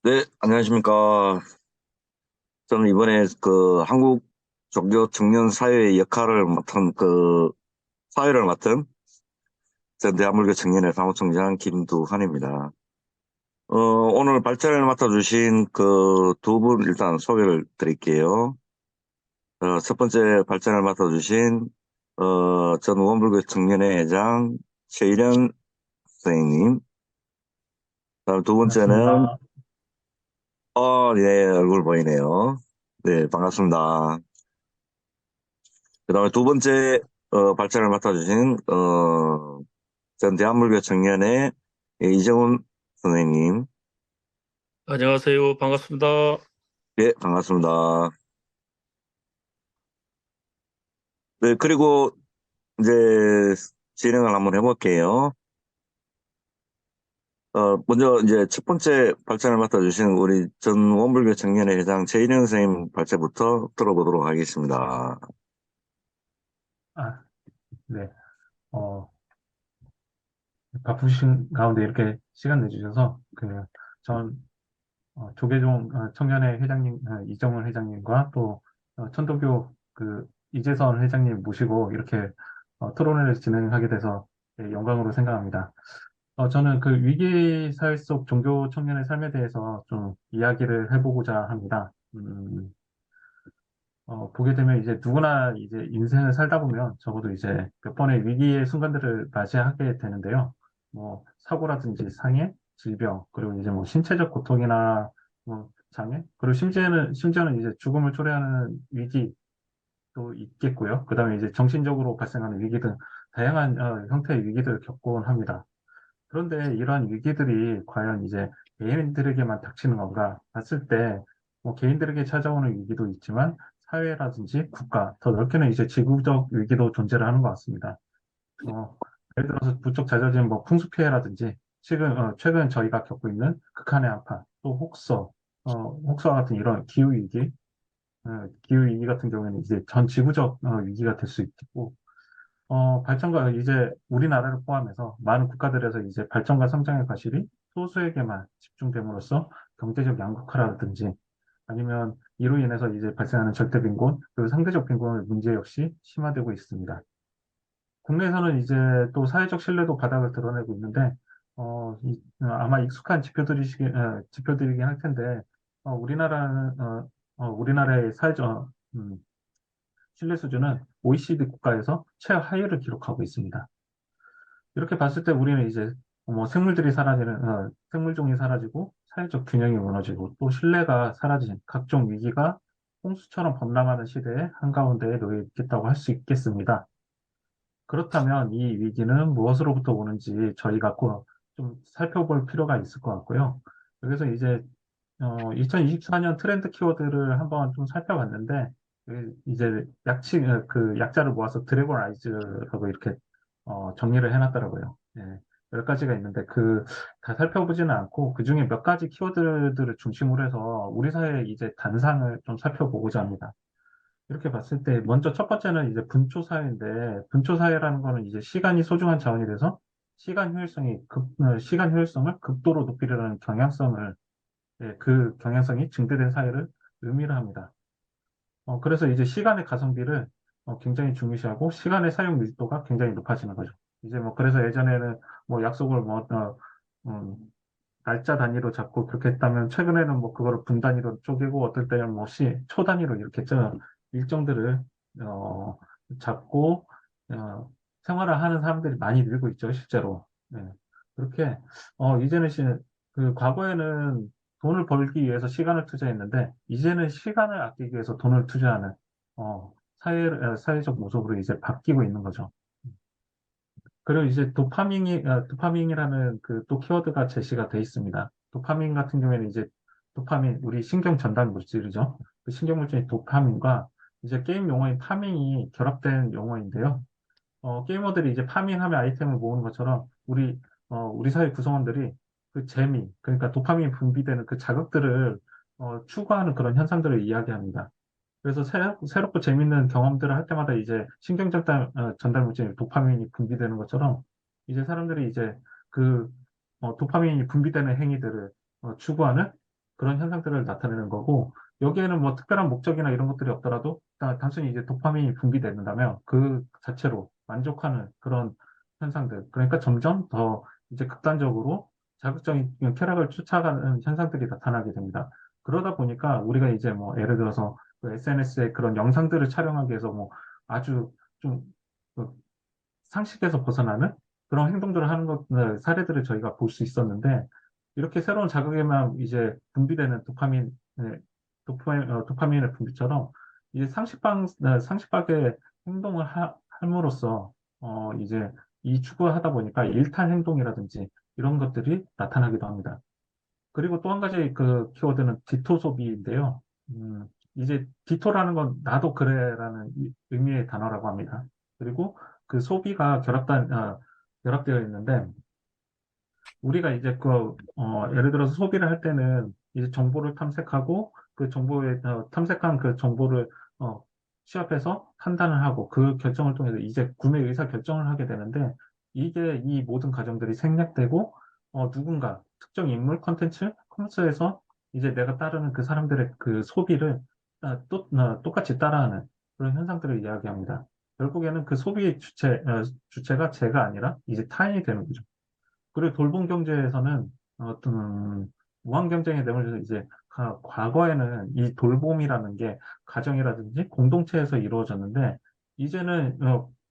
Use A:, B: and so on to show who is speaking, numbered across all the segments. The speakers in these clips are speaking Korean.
A: 네, 안녕하십니까. 저는 이번에 한국 종교 청년 사회의 역할을 맡은 사회를 맡은 전 대한민국 청년회 사무총장 김두한입니다. 오늘 발제를 맡아주신 그 두 분 일단 소개를 드릴게요. 첫 번째 발제를 맡아주신 전 원불교 청년회 회장 최일현 선생님. 다음 두 번째는
B: 반갑습니다.
A: 예, 얼굴 보이네요. 네, 반갑습니다. 그다음에 두 번째 발제를 맡아주신 전 대한불교 청년회 이정훈 선생님.
B: 안녕하세요. 반갑습니다.
A: 예, 반갑습니다. 네, 그리고 이제 진행을 한번 해볼게요. 먼저 이제 첫 번째 발제를 맡아주신 우리 전 원불교 청년회 회장 최일현 선생님 발제부터 들어보도록 하겠습니다.
B: 아, 네. 어, 바쁘신 가운데 이렇게 시간 내주셔서, 전, 조계종 청년회 회장님, 이정훈 회장님과 또, 천도교 이재선 회장님 모시고 이렇게 토론회를 진행하게 돼서 예, 영광으로 생각합니다. 저는 그 위기 사회 속 종교 청년의 삶에 대해서 좀 이야기를 해보고자 합니다. 보게 되면 이제 누구나 이제 인생을 살다 보면 적어도 이제 몇 번의 위기의 순간들을 맞이하게 되는데요. 뭐 사고라든지 상해, 질병, 그리고 이제 뭐 신체적 고통이나 뭐 장애, 그리고 심지어는 이제 죽음을 초래하는 위기도 있겠고요. 그다음에 이제 정신적으로 발생하는 위기 등 다양한 형태의 위기들을 겪곤 합니다. 그런데 이러한 위기들이 과연 이제 개인들에게만 닥치는 건가 봤을 때, 뭐 개인들에게 찾아오는 위기도 있지만 사회라든지 국가, 더 넓게는 이제 지구적 위기도 존재를 하는 것 같습니다. 어, 예를 들어서 부쩍 잦아진 뭐 풍수 피해라든지 최근 저희가 겪고 있는 극한의 한파, 또 혹서와 같은 이런 기후 위기 같은 경우에는 이제 전 지구적 위기가 될 수 있고, 발전과 이제 우리나라를 포함해서 많은 국가들에서 이제 발전과 성장의 과실이 소수에게만 집중됨으로써 경제적 양극화라든지 아니면 이로 인해서 이제 발생하는 절대 빈곤, 그리고 상대적 빈곤의 문제 역시 심화되고 있습니다. 국내에서는 이제 또 사회적 신뢰도 바닥을 드러내고 있는데, 아마 익숙한 지표들이긴 할 텐데, 우리나라의 신뢰 수준은 OECD 국가에서 최하위를 기록하고 있습니다. 이렇게 봤을 때 우리는 이제 뭐 생물종이 사라지고 사회적 균형이 무너지고 또 신뢰가 사라진 각종 위기가 홍수처럼 범람하는 시대의 한가운데에 놓여 있겠다고 할 수 있겠습니다. 그렇다면 이 위기는 무엇으로부터 오는지 저희가 좀 살펴볼 필요가 있을 것 같고요. 그래서 이제 2024년 트렌드 키워드를 한번 좀 살펴봤는데, 이제 약자를 모아서 드래곤 아이즈라고 이렇게 정리를 해놨더라고요. 예, 10가지가 있는데, 다 살펴보지는 않고, 그 중에 몇 가지 키워드들을 중심으로 해서 우리 사회의 이제 단상을 좀 살펴보고자 합니다. 이렇게 봤을 때, 먼저 첫 번째는 이제 분초사회인데, 분초사회라는 거는 이제 시간이 소중한 자원이 돼서 시간 효율성을 극도로 높이려는 그 경향성이 증대된 사회를 의미를 합니다. 그래서 이제 시간의 가성비를 굉장히 중요시하고 시간의 사용 밀도가 굉장히 높아지는 거죠. 이제 뭐 그래서 예전에는 뭐 약속을 음, 날짜 단위로 잡고 그렇게 했다면 최근에는 뭐 그거를 분 단위로 쪼개고 어떨 때는 뭐 초 단위로 이렇게 일정들을 어, 잡고 생활을 하는 사람들이 많이 늘고 있죠, 실제로. 네. 그렇게 이제는 과거에는 돈을 벌기 위해서 시간을 투자했는데 이제는 시간을 아끼기 위해서 돈을 투자하는 사회적 모습으로 이제 바뀌고 있는 거죠. 그리고 이제 도파민이라는 그 또 키워드가 제시가 돼 있습니다. 도파민 같은 경우에는 이제 우리 신경 전달 물질이죠. 그 신경 물질인 도파민과 이제 게임 용어인 파밍이 결합된 용어인데요. 게이머들이 이제 파밍하면 아이템을 모으는 것처럼 우리 사회 구성원들이 그 그러니까 도파민이 분비되는 그 자극들을 추구하는 그런 현상들을 이야기합니다. 그래서 새롭고 재밌는 경험들을 할 때마다 이제 전달 물질 도파민이 분비되는 것처럼 이제 사람들이 이제 그 도파민이 분비되는 행위들을 추구하는 그런 현상들을 나타내는 거고, 여기에는 뭐 특별한 목적이나 이런 것들이 없더라도 단순히 이제 도파민이 분비된다면 그 자체로 만족하는 그런 현상들. 그러니까 점점 더 이제 극단적으로 자극적인 쾌락을 쫓아가는 현상들이 나타나게 됩니다. 그러다 보니까 우리가 이제 뭐 예를 들어서 SNS에 그런 영상들을 촬영하기 위해서 뭐 아주 좀그 상식에서 벗어나는 그런 행동들을 하는 것, 사례들을 저희가 볼 수 있었는데, 이렇게 새로운 자극에만 이제 분비되는 도파민의 분비처럼, 이제 상식밖의 행동을 함으로써, 이제 이 추구하다 보니까 일탄 행동이라든지 이런 것들이 나타나기도 합니다. 그리고 또 한 가지 그 키워드는 디토 소비인데요. 이제 디토라는 건 나도 그래라는 의미의 단어라고 합니다. 그리고 그 소비가 결합되어 있는데 우리가 이제 예를 들어서 소비를 할 때는 이제 정보를 탐색하고 그 정보에 탐색한 그 정보를 어, 취합해서 판단을 하고 그 결정을 통해서 이제 구매 의사 결정을 하게 되는데 이게 이 모든 과정들이 생략되고 누군가 특정 인물 커머스에서 이제 내가 따르는 그 사람들의 그 소비를 똑같이 따라하는 그런 현상들을 이야기합니다. 결국에는 그 소비의 주체가 제가 아니라 이제 타인이 되는 거죠. 그리고 돌봄 경제에서는 어떤 무한 경쟁에 내몰려서 이제 과거에는 이 돌봄이라는 게 가정이라든지 공동체에서 이루어졌는데 이제는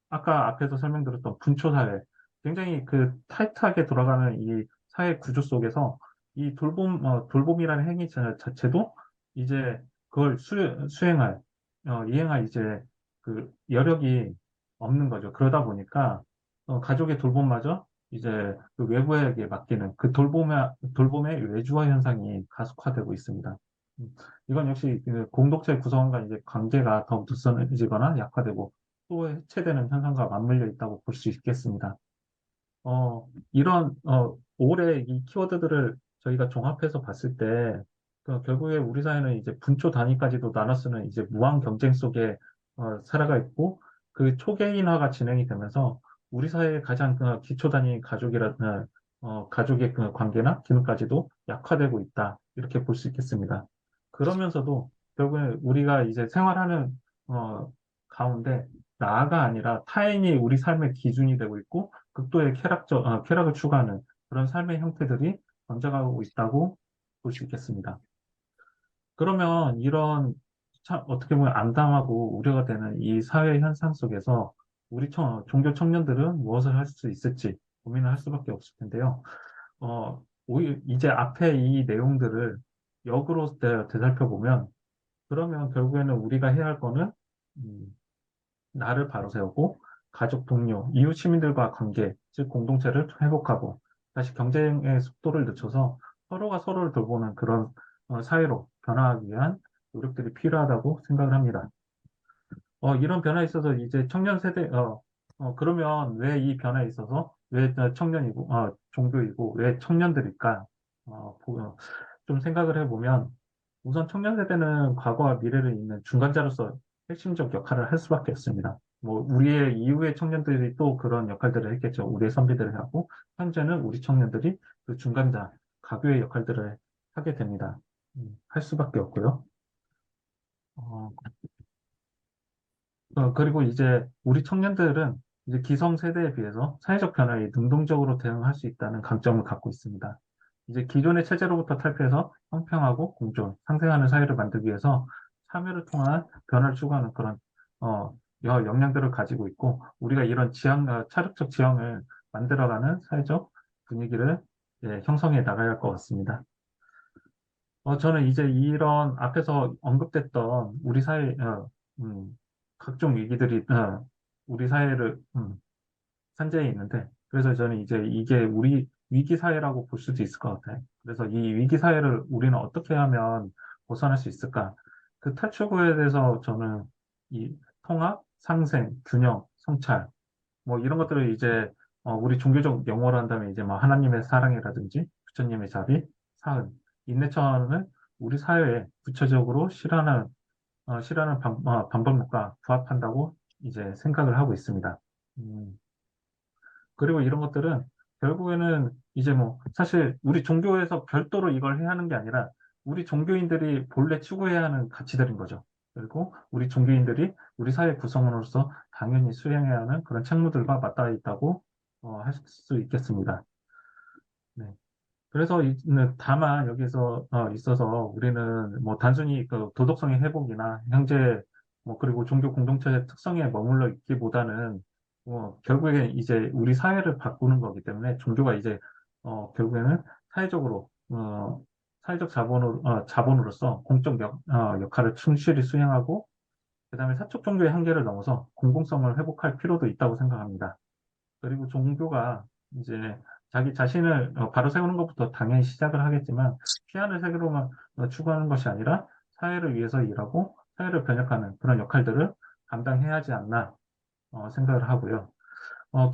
B: 아까 앞에서 설명드렸던 분초 사회 굉장히 그 타이트하게 돌아가는 이 사회 구조 속에서 이 돌봄이라는 행위 자체도 이제 그걸 이행할 이제 그 여력이 없는 거죠. 그러다 보니까 가족의 돌봄마저 이제 그 외부에게 맡기는 그 돌봄의 외주화 현상이 가속화되고 있습니다. 이건 역시 그 공동체 구성원과 이제 관계가 더욱 느슨해지거나 약화되고 또 해체되는 현상과 맞물려 있다고 볼 수 있겠습니다. 올해 이 키워드들을 저희가 종합해서 봤을 때, 결국에 우리 사회는 이제 분초 단위까지도 나눠 쓰는 이제 무한 경쟁 속에 살아가 있고, 그 초개인화가 진행이 되면서 우리 사회의 가장 기초 단위인 가족의 그 관계나 기능까지도 약화되고 있다. 이렇게 볼 수 있겠습니다. 그러면서도 결국에 우리가 이제 생활하는, 어, 가운데 나가 아니라 타인이 우리 삶의 기준이 되고 있고, 극도의 쾌락을 추구하는 그런 삶의 형태들이 번져가고 있다고 볼 수 있겠습니다. 그러면 이런 참 어떻게 보면 암담하고 우려가 되는 이 사회 현상 속에서 우리 종교 청년들은 무엇을 할 수 있을지 고민을 할 수밖에 없을 텐데요. 오히려 이제 앞에 이 내용들을 역으로 되살펴보면 그러면 결국에는 우리가 해야 할 거는 음, 나를 바로 세우고 가족, 동료, 이웃 시민들과 관계, 즉 공동체를 회복하고 다시 경쟁의 속도를 늦춰서 서로가 서로를 돌보는 그런 사회로 변화하기 위한 노력들이 필요하다고 생각을 합니다. 이런 변화에 있어서 이제 청년 세대, 그러면 왜 이 변화에 있어서 왜 청년이고, 종교이고, 왜 청년들일까? 좀 생각을 해보면 우선 청년 세대는 과거와 미래를 잇는 중간자로서 핵심적 역할을 할 수밖에 없습니다. 뭐 우리의 이후의 청년들이 또 그런 역할들을 했겠죠. 우리의 선배들을 하고 현재는 우리 청년들이 그 중간자, 가교의 역할들을 하게 됩니다. 할 수밖에 없고요. 어, 그리고 이제 우리 청년들은 이제 기성 세대에 비해서 사회적 변화에 능동적으로 대응할 수 있다는 강점을 갖고 있습니다. 이제 기존의 체제로부터 탈피해서 평평하고 공존, 상생하는 사회를 만들기 위해서 참여를 통한 변화를 추구하는 그런 역량들을 가지고 있고 우리가 이런 차력적 지형을 만들어가는 사회적 분위기를 형성해 나가야 할 것 같습니다. 저는 이제 이런 앞에서 언급됐던 우리 사회, 음, 각종 위기들이, 우리 사회를, 산재해 있는데, 그래서 저는 이제 이게 우리 위기 사회라고 볼 수도 있을 것 같아요. 그래서 이 위기 사회를 우리는 어떻게 하면 벗어날 수 있을까? 그 탈출구에 대해서 저는 이 통합, 상생, 균형, 성찰, 뭐 이런 것들을 이제 우리 종교적 용어로 한다면 이제 뭐 하나님의 사랑이라든지 부처님의 자비, 사은, 인내천을 우리 사회에 구체적으로 실현하는 방법론과 부합한다고 이제 생각을 하고 있습니다. 음, 그리고 이런 것들은 결국에는 이제 뭐 사실 우리 종교에서 별도로 이걸 해야 하는 게 아니라 우리 종교인들이 본래 추구해야 하는 가치들인 거죠. 그리고 우리 종교인들이 우리 사회 구성원으로서 당연히 수행해야 하는 그런 책무들과 맞닿아 있다고 할 수 있겠습니다. 네. 그래서 다만 여기서 있어서 우리는 뭐 단순히 그 도덕성의 회복이나 형제 뭐 그리고 종교 공동체의 특성에 머물러 있기보다는 결국에 이제 우리 사회를 바꾸는 거기 때문에 종교가 이제 결국에는 사회적으로 사회적 자본으로서 공적 역할을 충실히 수행하고 그다음에 사적 종교의 한계를 넘어서 공공성을 회복할 필요도 있다고 생각합니다. 그리고 종교가 이제 자기 자신을 바로 세우는 것부터 당연히 시작을 하겠지만 피안을 세계로만 추구하는 것이 아니라 사회를 위해서 일하고 사회를 변혁하는 그런 역할들을 감당해야 하지 않나 생각을 하고요.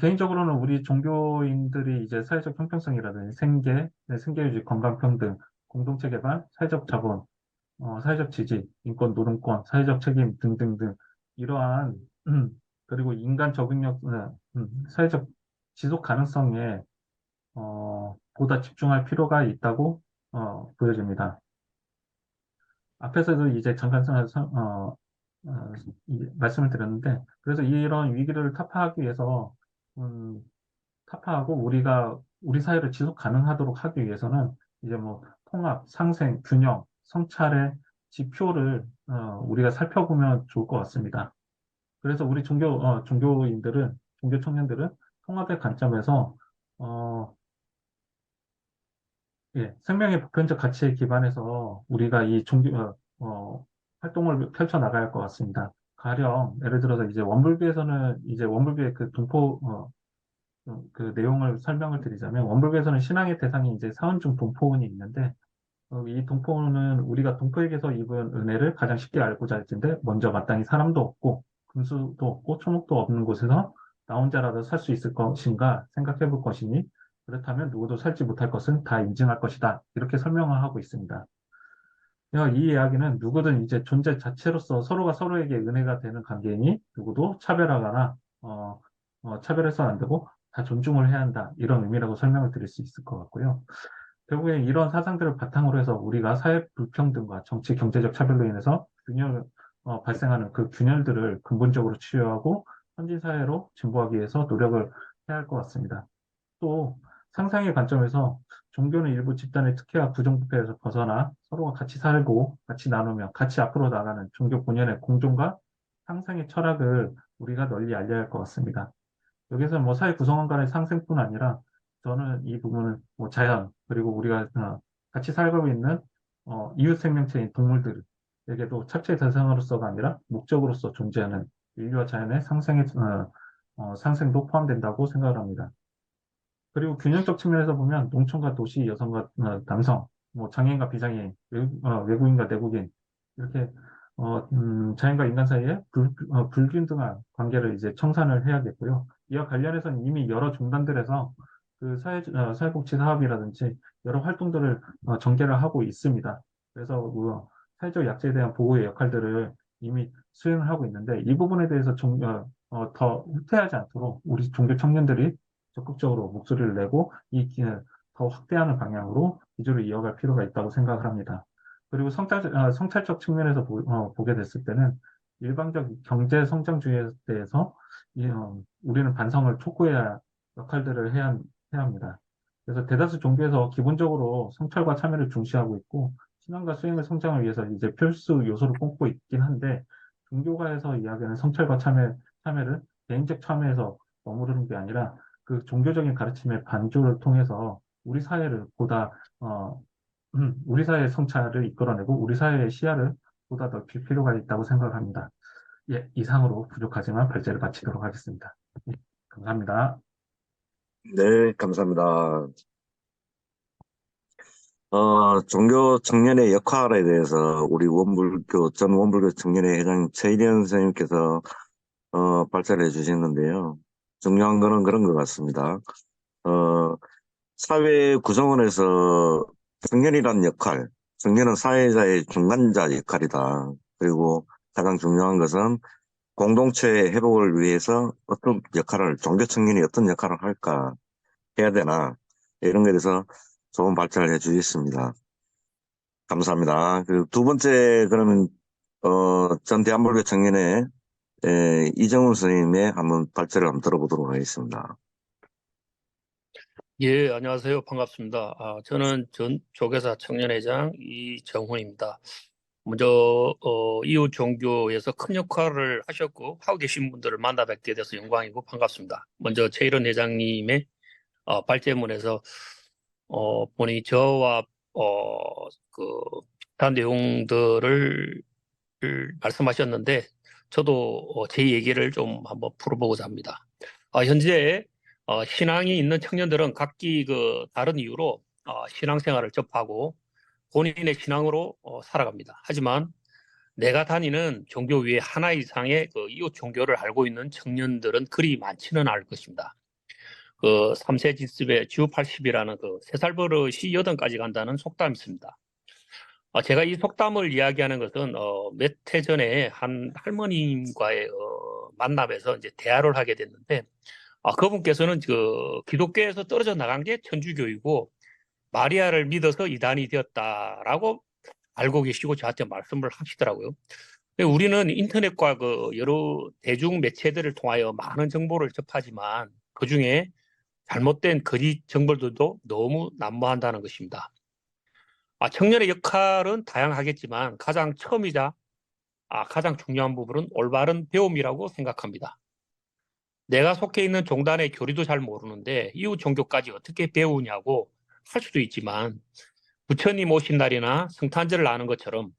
B: 개인적으로는 우리 종교인들이 이제 사회적 형평성이라든지 생계, 네, 생계유지, 건강평등, 공동체 개발, 사회적 자본, 사회적 지지, 인권, 노동권, 사회적 책임 등등등 이러한 그리고 인간 적응력, 사회적 지속 가능성에 보다 집중할 필요가 있다고 보여집니다. 앞에서도 이제 잠깐 말씀을 드렸는데 그래서 이런 위기를 타파하기 위해서 음, 타파하고 우리가 우리 사회를 지속 가능하도록 하기 위해서는 이제 뭐 통합, 상생, 균형, 성찰의 지표를 우리가 살펴보면 좋을 것 같습니다. 그래서 우리 종교인들은 종교 청년들은 통합의 관점에서 어, 예, 생명의 보편적 가치에 기반해서 우리가 이 활동을 펼쳐 나가야 할 것 같습니다. 가령 예를 들어서 이제 원불교에서는 이제 원불교의 그 그 내용을 설명을 드리자면 원불교에서는 신앙의 대상이 이제 사원중 동포원이 있는데 이 동포는 우리가 동포에게서 입은 은혜를 가장 쉽게 알고자 할 텐데 먼저 마땅히 사람도 없고 금수도 없고 초목도 없는 곳에서 나 혼자라도 살 수 있을 것인가 생각해 볼 것이니 그렇다면 누구도 살지 못할 것은 다 인증할 것이다. 이렇게 설명을 하고 있습니다. 이 이야기는 누구든 이제 존재 자체로서 서로가 서로에게 은혜가 되는 관계이니 누구도 차별하거나 차별해서는 안 되고 다 존중을 해야 한다. 이런 의미라고 설명을 드릴 수 있을 것 같고요. 결국에 이런 사상들을 바탕으로 해서 우리가 사회 불평등과 정치, 경제적 차별로 인해서 발생하는 그 균열들을 근본적으로 치유하고 선진 사회로 진보하기 위해서 노력을 해야 할 것 같습니다. 또 상상의 관점에서 종교는 일부 집단의 특혜와 부정부패에서 벗어나 서로가 같이 살고 같이 나누며 같이 앞으로 나가는 종교 본연의 공존과 상생의 철학을 우리가 널리 알려야 할 것 같습니다. 여기서 뭐 사회 구성원 간의 상생뿐 아니라 저는 이 부분을 뭐 자연 그리고 우리가 같이 살고 있는 이웃 생명체인 동물들에게도 착취 대상으로서가 아니라 목적으로서 존재하는 인류와 자연의 상생도 포함된다고 생각을 합니다. 그리고 균형적 측면에서 보면 농촌과 도시, 여성과 남성, 뭐 장애인과 비장애인, 외국인과 내국인 이렇게 자연과 인간 사이에 불균등한 관계를 이제 청산을 해야겠고요. 이와 관련해서는 이미 여러 중단들에서 그 사회복지 사업이라든지 여러 활동들을 전개를 하고 있습니다. 그래서 사회적 약자에 대한 보호의 역할들을 이미 수행을 하고 있는데 이 부분에 대해서 더 후퇴하지 않도록 우리 종교 청년들이 적극적으로 목소리를 내고 이 기회를 더 확대하는 방향으로 기조를 이어갈 필요가 있다고 생각을 합니다. 그리고 성찰적 측면에서 보게 됐을 때는 일방적 경제 성장주의에 대해서 우리는 반성을 촉구해야 역할들을 해야 합니다. 그래서 대다수 종교에서 기본적으로 성찰과 참여를 중시하고 있고 신앙과 수행의 성장을 위해서 이제 필수 요소를 꼽고 있긴 한데 종교가에서 이야기하는 성찰과 참여를 개인적 참여에서 머무르는 게 아니라 그 종교적인 가르침의 반조를 통해서 우리 사회를 보다 우리 사회의 성찰을 이끌어내고 우리 사회의 시야를 보다 넓힐 필요가 있다고 생각합니다. 예, 이상으로 부족하지만 발제를 마치도록 하겠습니다. 예, 감사합니다.
A: 네, 감사합니다. 종교 청년의 역할에 대해서 우리 전 원불교 청년회 회장 최일현 선생님께서 발제를 해주셨는데요. 중요한 거는 그런 것 같습니다. 어, 사회 구성원에서 청년이란 역할, 청년은 사회자의 중간자 역할이다. 그리고 가장 중요한 것은 공동체 회복을 위해서 종교 청년이 어떤 역할을 할까 해야 되나, 이런 것에 대해서 좋은 발전을 해 주셨습니다. 감사합니다. 그 두 번째, 그러면, 전 대한불교 청년회, 이정훈 선생님의 한번 발제를 한번 들어보도록 하겠습니다.
C: 예, 안녕하세요. 반갑습니다. 저는 전 조계사 청년회장 이정훈입니다. 먼저 이웃 종교에서 큰 역할을 하셨고 하고 계신 분들을 만나 뵙게 돼서 영광이고 반갑습니다. 먼저 최일원 회장님의 발제문에서 본인이 저와 그 비슷한 내용들을 말씀하셨는데 저도 제 얘기를 좀 한번 풀어보고자 합니다. 현재 신앙이 있는 청년들은 각기 그 다른 이유로 신앙생활을 접하고 본인의 신앙으로 살아갑니다. 하지만 내가 다니는 종교 위에 하나 이상의 그 이웃 종교를 알고 있는 청년들은 그리 많지는 않을 것입니다. 그 3세 지습에 주 80이라는 그 3살 버릇이 8까지 간다는 속담이 있습니다. 제가 이 속담을 이야기하는 것은 몇 해 전에 한 할머님과의 만남에서 이제 대화를 하게 됐는데 그분께서는 그 기독교에서 떨어져 나간 게 천주교이고 마리아를 믿어서 이단이 되었다라고 알고 계시고 저한테 말씀을 하시더라고요. 근데 우리는 인터넷과 그 여러 대중 매체들을 통하여 많은 정보를 접하지만 그중에 잘못된 거짓 정보들도 너무 난무한다는 것입니다. 청년의 역할은 다양하겠지만 가장 처음이자 가장 중요한 부분은 올바른 배움이라고 생각합니다. 내가 속해 있는 종단의 교리도 잘 모르는데 이웃 종교까지 어떻게 배우냐고 할 수도 있지만 부처님 오신 날이나 성탄절을 아는 것처럼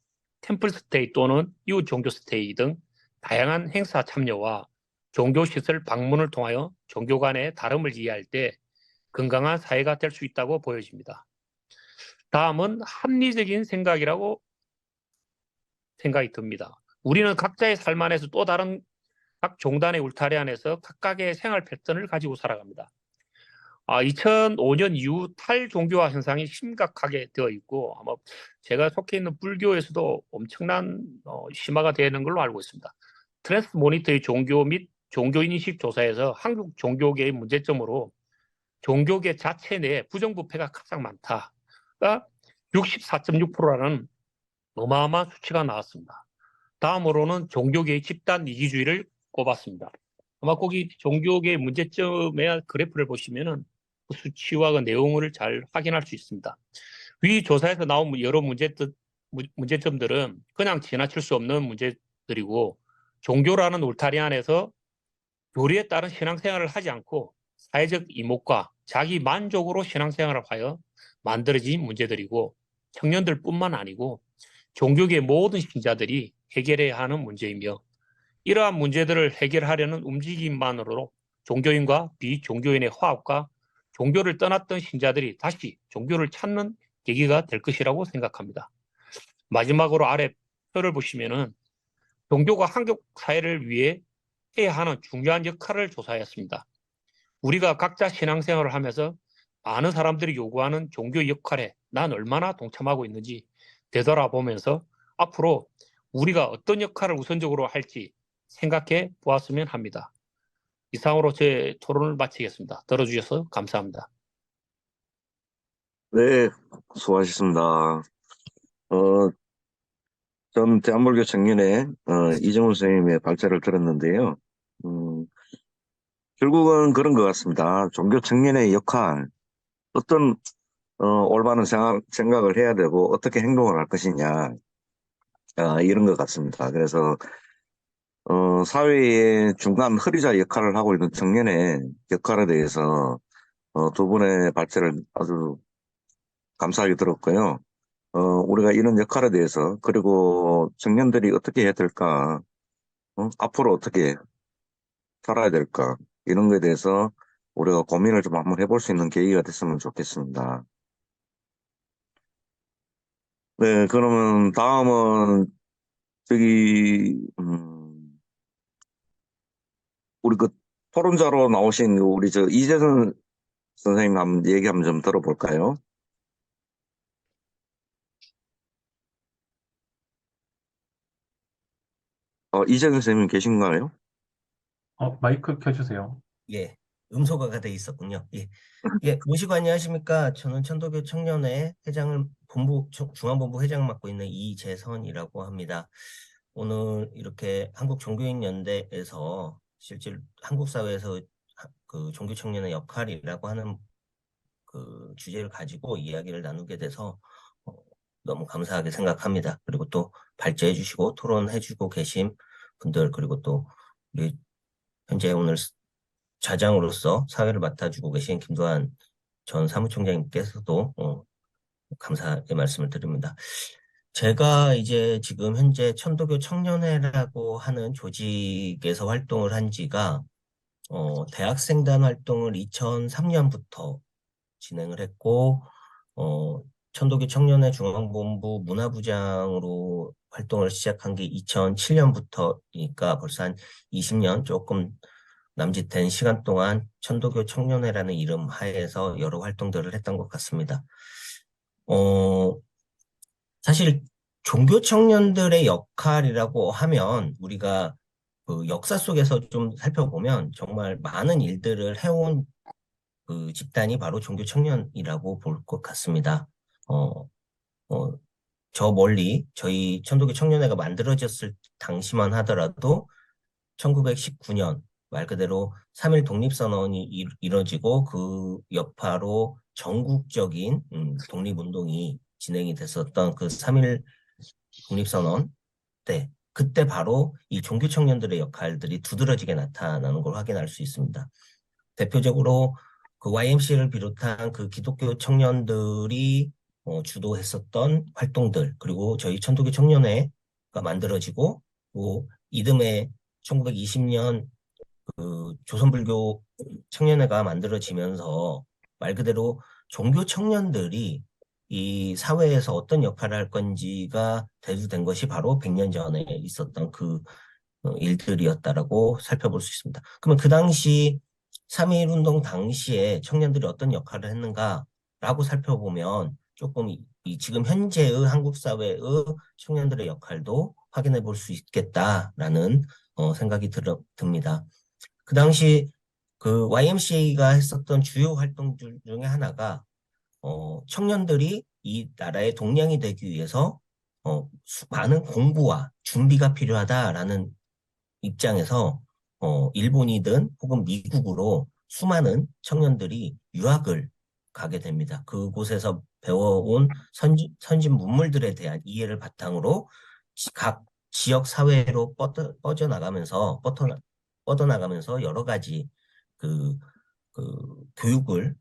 C: 템플 스테이 또는 이웃 종교 스테이 등 다양한 행사 참여와 종교시설 방문을 통하여 종교 간의 다름을 이해할 때 건강한 사회가 될 수 있다고 보여집니다. 다음은 합리적인 생각이라고 생각이 듭니다. 우리는 각자의 삶 안에서 또 다른 각 종단의 울타리 안에서 각각의 생활 패턴을 가지고 살아갑니다. 2005년 이후 탈종교화 현상이 심각하게 되어 있고 아마 제가 속해 있는 불교에서도 엄청난 심화가 되는 걸로 알고 있습니다. 트랜스 모니터의 종교 및 종교인식 조사에서 한국 종교계의 문제점으로 종교계 자체 내 부정부패가 가장 많다가 64.6%라는 어마어마한 수치가 나왔습니다. 다음으로는 종교계의 집단 이기주의를 꼽았습니다. 아마 거기 종교계의 문제점의 그래프를 보시면은 그 수치와 그 내용을 잘 확인할 수 있습니다. 위 조사에서 나온 여러 문제점들은 그냥 지나칠 수 없는 문제들이고 종교라는 울타리 안에서 교리에 따른 신앙생활을 하지 않고 사회적 이목과 자기 만족으로 신앙생활을 하여 만들어진 문제들이고 청년들뿐만 아니고 종교계 모든 신자들이 해결해야 하는 문제이며 이러한 문제들을 해결하려는 움직임만으로 종교인과 비종교인의 화합과 종교를 떠났던 신자들이 다시 종교를 찾는 계기가 될 것이라고 생각합니다. 마지막으로 아래 표를 보시면은 종교가 한국 사회를 위해 해야 하는 중요한 역할을 조사했습니다. 우리가 각자 신앙생활을 하면서 많은 사람들이 요구하는 종교 역할에 난 얼마나 동참하고 있는지 되돌아보면서 앞으로 우리가 어떤 역할을 우선적으로 할지 생각해 보았으면 합니다. 이상으로 제 토론을 마치겠습니다. 들어주셔서 감사합니다.
A: 네, 수고하셨습니다. 전 대한불교 청년회, 이정훈 선생님의 발제를 들었는데요. 음, 결국은 그런 것 같습니다. 종교 청년의 역할, 어떤, 올바른 생각을 해야 되고, 어떻게 행동을 할 것이냐, 이런 것 같습니다. 그래서, 사회의 중간 허리자 역할을 하고 있는 청년의 역할에 대해서, 두 분의 발제를 아주 감사하게 들었고요. 우리가 이런 역할에 대해서, 그리고 청년들이 어떻게 해야 될까, 앞으로 어떻게 살아야 될까, 이런 거에 대해서 우리가 고민을 좀 한번 해볼 수 있는 계기가 됐으면 좋겠습니다. 네, 그러면 다음은 저기, 우리 그 토론자로 나오신 우리 저 이재선 선생님 한번 얘기 한번 좀 들어볼까요? 이재선 선생님 계신가요?
B: 마이크 켜주세요.
D: 예. 음소거가 돼 있었군요. 예. 예, 모시고 안녕하십니까. 저는 천도교 청년회 회장을 중앙본부 회장 맡고 있는 이재선이라고 합니다. 오늘 이렇게 한국종교인연대에서 실제 한국 사회에서 그 종교 청년의 역할이라고 하는 그 주제를 가지고 이야기를 나누게 돼서 어, 너무 감사하게 생각합니다. 그리고 또 발제해 주시고 토론해 주고 계신 분들, 그리고 또 우리 현재 오늘 좌장으로서 사회를 맡아주고 계신 김도환 전 사무총장님께서도 감사의 말씀을 드립니다. 제가 이제 지금 현재 천도교 청년회라고 하는 조직에서 활동을 한 지가 대학생단 활동을 2003년부터 진행을 했고 천도교 청년회 중앙본부 문화부장으로 활동을 시작한 게 2007년부터니까 벌써 한 20년 조금 남짓된 시간 동안 천도교 청년회라는 이름 하에서 여러 활동들을 했던 것 같습니다. 사실 종교 청년들의 역할이라고 하면 우리가 그 역사 속에서 좀 살펴보면 정말 많은 일들을 해온 그 집단이 바로 종교 청년이라고 볼 것 같습니다. 저 멀리 저희 천도교 청년회가 만들어졌을 당시만 하더라도 1919년 말 그대로 3.1 독립선언이 이뤄지고 그 여파로 전국적인 독립운동이 진행이 됐었던 그 3.1 독립선언 때 그때 바로 이 종교 청년들의 역할들이 두드러지게 나타나는 걸 확인할 수 있습니다. 대표적으로 그 YMCA를 비롯한 그 기독교 청년들이 주도했었던 활동들, 그리고 저희 천도교 청년회가 만들어지고 뭐 이듬해 1920년 그 조선불교 청년회가 만들어지면서 말 그대로 종교 청년들이 이 사회에서 어떤 역할을 할 건지가 대두된 것이 바로 100년 전에 있었던 그 일들이었다라고 살펴볼 수 있습니다. 그러면 그 당시 3.1 운동 당시에 청년들이 어떤 역할을 했는가라고 살펴보면 조금 지금 현재의 한국 사회의 청년들의 역할도 확인해 볼 수 있겠다라는 생각이 듭니다. 그 당시 그 YMCA가 했었던 주요 활동들 중에 하나가 청년들이 이 나라의 동량이 되기 위해서 많은 공부와 준비가 필요하다라는 입장에서 일본이든 혹은 미국으로 수많은 청년들이 유학을 가게 됩니다. 그곳에서 배워온 선진 문물들에 대한 이해를 바탕으로 각 지역 사회로 뻗어나가면서 여러 가지 그 교육을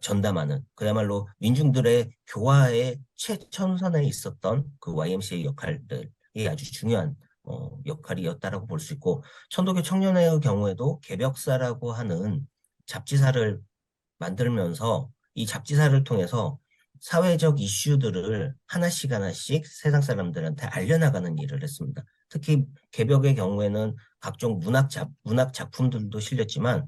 D: 전담하는 그야말로 민중들의 교화의 최전선에 있었던 그 YMCA 역할들이 아주 중요한 역할이었다라고 볼 수 있고, 천도교 청년회의 경우에도 개벽사라고 하는 잡지사를 만들면서 이 잡지사를 통해서 사회적 이슈들을 하나씩 세상 사람들한테 알려나가는 일을 했습니다. 특히 개벽의 경우에는 각종 문학 작품들도 실렸지만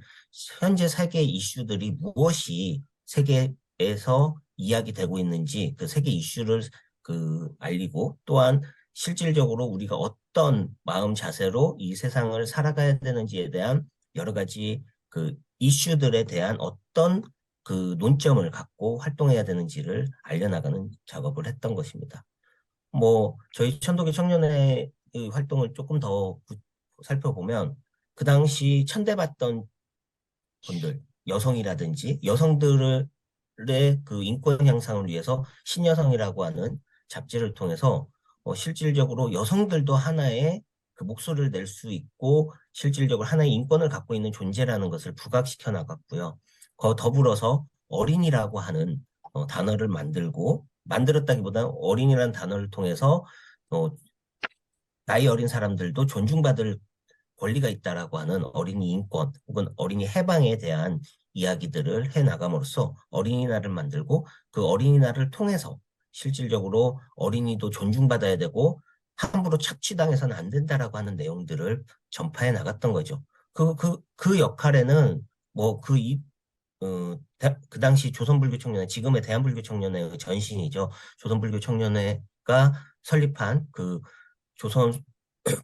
D: 현재 세계 이슈들이 무엇이 세계에서 이야기되고 있는지 그 세계 이슈를 알리고, 또한 실질적으로 우리가 어떤 마음 자세로 이 세상을 살아가야 되는지에 대한 여러 가지 그 이슈들에 대한 어떤 그 논점을 갖고 활동해야 되는지를 알려나가는 작업을 했던 것입니다. 뭐 저희 천도교 청년회의 활동을 조금 더 살펴보면 그 당시 천대받던 분들, 여성이라든지 여성들의 그 인권 향상을 위해서 신여성이라고 하는 잡지를 통해서 실질적으로 여성들도 하나의 그 목소리를 낼 수 있고 실질적으로 하나의 인권을 갖고 있는 존재라는 것을 부각시켜 나갔고요. 더불어서 어린이라고 하는 단어를 만들었다기보다 어린이라는 단어를 통해서 나이 어린 사람들도 존중받을 권리가 있다라고 하는 어린이 인권 혹은 어린이 해방에 대한 이야기들을 해나감으로써 어린이날을 만들고, 그 어린이날을 통해서 실질적으로 어린이도 존중받아야 되고 함부로 착취당해서는 안 된다라고 하는 내용들을 전파해 나갔던 거죠. 그 역할에는 그 당시 조선불교 청년회, 지금의 대한불교 청년회의 전신이죠. 조선불교 청년회가 설립한 그 조선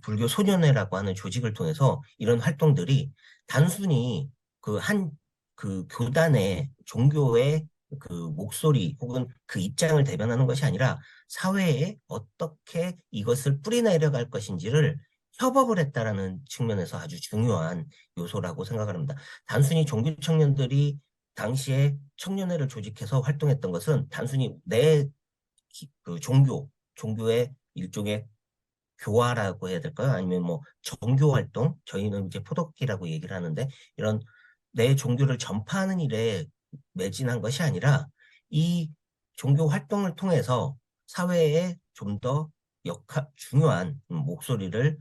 D: 불교 소년회라고 하는 조직을 통해서 이런 활동들이 단순히 그 한 그 교단의 종교의 그 목소리 혹은 그 입장을 대변하는 것이 아니라 사회에 어떻게 이것을 뿌리내려갈 것인지를 협업을 했다라는 측면에서 아주 중요한 요소라고 생각을 합니다. 단순히 종교 청년들이 당시에 청년회를 조직해서 활동했던 것은 단순히 그 종교의 일종의 교화라고 해야 될까요? 아니면 뭐 정교 활동, 저희는 이제 포독기라고 얘기를 하는데 이런 내 종교를 전파하는 일에 매진한 것이 아니라 이 종교 활동을 통해서 사회에 좀 더 중요한 목소리를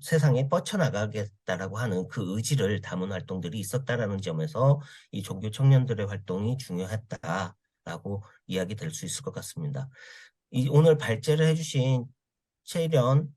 D: 세상에 뻗쳐나가겠다라고 하는 그 의지를 담은 활동들이 있었다라는 점에서 이 종교 청년들의 활동이 중요했다라고 이야기될 수 있을 것 같습니다. 오늘 발제를 해주신 최일현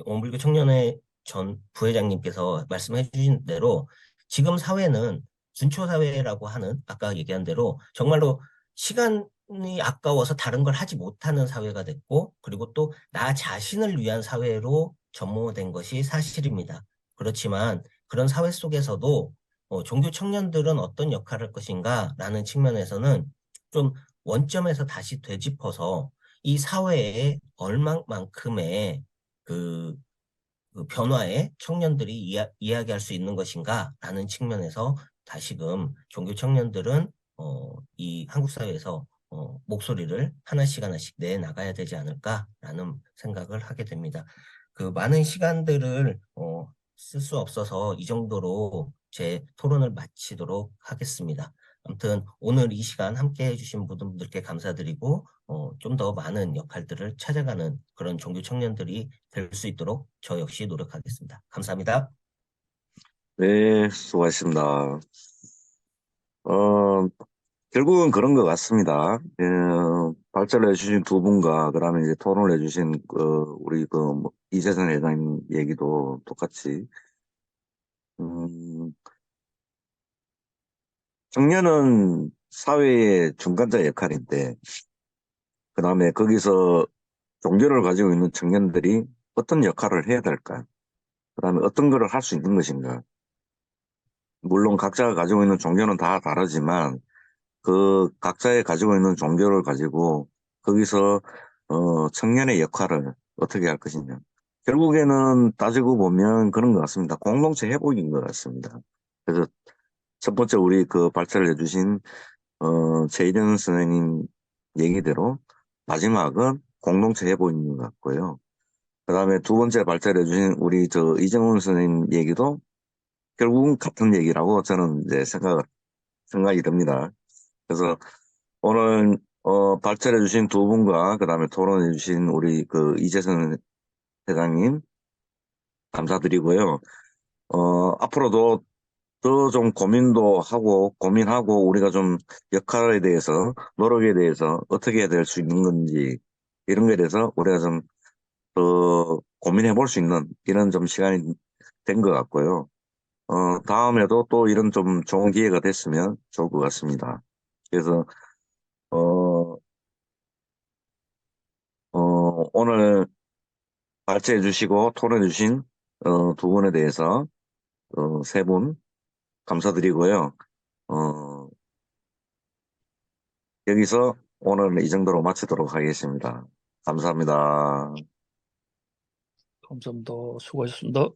D: 원불교 청년회 전 부회장님께서 말씀해 주신 대로 지금 사회는 준초사회라고 하는 아까 얘기한 대로 정말로 시간이 아까워서 다른 걸 하지 못하는 사회가 됐고 그리고 또 나 자신을 위한 사회로 전모된 것이 사실입니다. 그렇지만 그런 사회 속에서도 종교 청년들은 어떤 역할을 할 것인가 라는 측면에서는 좀 원점에서 다시 되짚어서 이 사회에 얼마만큼의 그, 그 변화에 청년들이 이야기할 수 있는 것인가라는 측면에서 다시금 종교 청년들은 이 한국 사회에서 목소리를 하나씩 내 나가야 되지 않을까라는 생각을 하게 됩니다. 그 많은 시간들을 쓸 수 없어서 이 정도로 제 토론을 마치도록 하겠습니다. 아무튼 오늘 이 시간 함께 해주신 분들께 감사드리고 좀 더 많은 역할들을 찾아가는 그런 종교 청년들이 될 수 있도록 저 역시 노력하겠습니다. 감사합니다.
A: 네, 수고하셨습니다. 어, 결국은 그런 것 같습니다. 발제를 해주신 두 분과, 그다음에 이제 토론을 해주신, 우리 뭐 이재선 회장님 얘기도 똑같이, 음, 청년은 사회의 중간자 역할인데, 그다음에 거기서 종교를 가지고 있는 청년들이 어떤 역할을 해야 될까? 그다음에 어떤 거를 할 수 있는 것인가? 물론 각자가 가지고 있는 종교는 다 다르지만, 그 각자의 가지고 있는 종교를 가지고 거기서 청년의 역할을 어떻게 할 것이냐. 결국에는 따지고 보면 그런 것 같습니다. 공동체 회복인 것 같습니다. 그래서 첫 번째 우리 그 발제를 해주신 최희정 선생님 얘기대로 마지막은 공동체 회복인 것 같고요. 그다음에 두 번째 발제를 해주신 우리 저 이정훈 선생님 얘기도 결국은 같은 얘기라고 저는 이제 생각이 듭니다. 그래서 오늘 발제해 주신 두 분과 그다음에 토론해 주신 우리 그 이재선 회장님 감사드리고요. 앞으로도 더 좀 고민하고 우리가 좀 역할에 대해서 노력에 대해서 어떻게 해야 될 수 있는 건지 이런 거에 대해서 우리가 좀 더 고민해 볼 수 있는 이런 좀 시간이 된 것 같고요. 다음에도 또 이런 좀 좋은 기회가 됐으면 좋을 것 같습니다. 그래서 어, 오늘 발제해 주시고 토론해 주신 두 분에 대해서 세 분 감사드리고요. 어, 여기서 오늘은 이 정도로 마치도록 하겠습니다. 감사합니다.
C: 감사합니다. 수고하셨습니다.